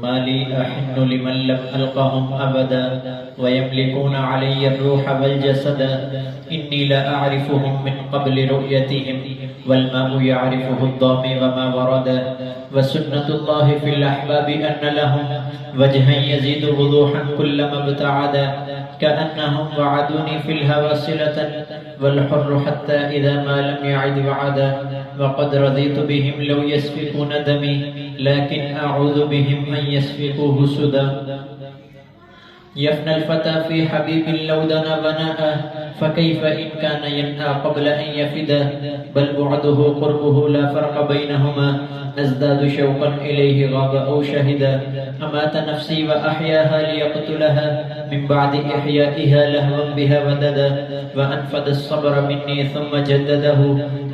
ما لي أحن لمن لم ألقهم أبدا ويملكون علي الروح والجسد إني لأعرفهم من قبل رؤيتهم والماء يعرفه الضامي وما ورد وسنة الله في الأحباب أن لهم وجها يزيد وضوحا كلما ابتعد كأنهم وعدوني في الهوى صلة والحر حتى إذا ما لم يعد وعدا وقد رضيت بهم لو يسفكون دمي لكن أعوذ بهم أن يسفكوه سدى يفنى الفتى في حبيب لو دنا بناء فكيف إن كان ينأى قبل أن يفدا بل بعده قربه لا فرق بينهما أزداد شوقا إليه غاب أو شهدا أمات نفسي وأحياها ليقتلها من بعد إحيائها لهوا بها وددا وأنفد الصبر مني ثم جدده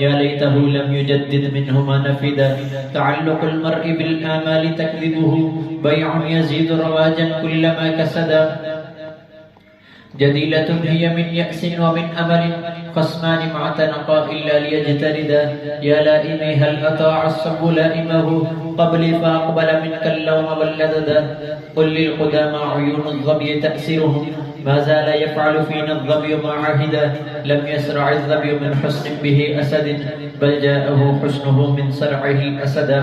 يا ليته لم يجدد منهما نفدا تعلق المرء بالآمال تكذبه بيع يزيد رواجا كلما كسدا جديلة هي من يأس ومن أمل خصمان ما اعتنقا إلا ليجتردا يا لائمي هل أطاع الصب لائمه قبلي فأقبل منك اللوم واللددا قل للقدامى عيون الظبي تأسرهم ما زال يفعل فينا الظبي ما عهدا لم يسرع الظبي من حسن به أسد بل جاءه حسنه من سرعه أسدا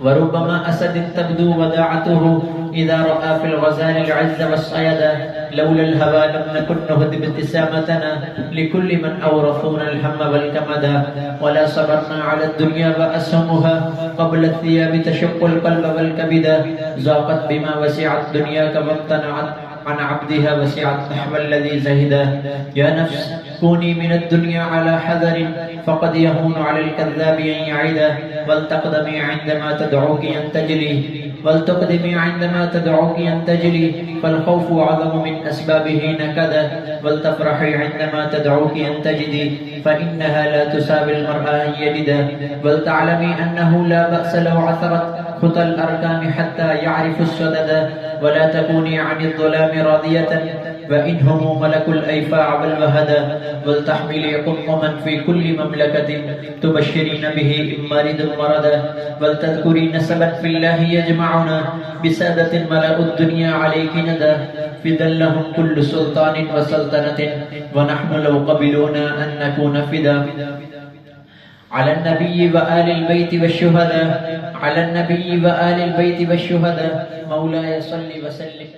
وربما أسد تبدو وداعته إذا رأى في الغزال العز والصيدا لولا الهوى لم نكن نهدي ابتسامتنا لكل من أورثونا الهم والكمدا ولا صبرنا على الدنيا وأسهمها قبل الثياب تشق القلب والكبدا ضاقت بما وسعت دنياك وامتنعت عن عبدها وسعت نحو الذي زهدا يا نفس كوني من الدنيا على حذر فقد يهون على الكذاب أن يعدا ولتقدمي عندما تدعوك أن تجلي ولتقدمي عندما تدعوك أن تجلي فالخوف أعظم من أسبابه نكدا ولتفرحي عندما تدعوك أن تجدي فإنها لا تساوي المرء أن يجدا ولتعلمي أنه لا بأس لو عثرت خطى الأركان حتى يعرف السدد ولا تكوني عن الظلام راضية وإنهم ملك الأيفاع والوهدا ولتحملي قمما في كل مملكة تبشرين به إن مرض مردا ولتذكرين سبا في الله يجمعنا بسادة ملأ الدنيا عليك ندى فدا لهم كل سلطان وسلطنة ونحن لو قبلونا أن نكون فدا على النبي وآل البيت والشهداء على النبي وآل البيت والشهداء مولاي صل وسلم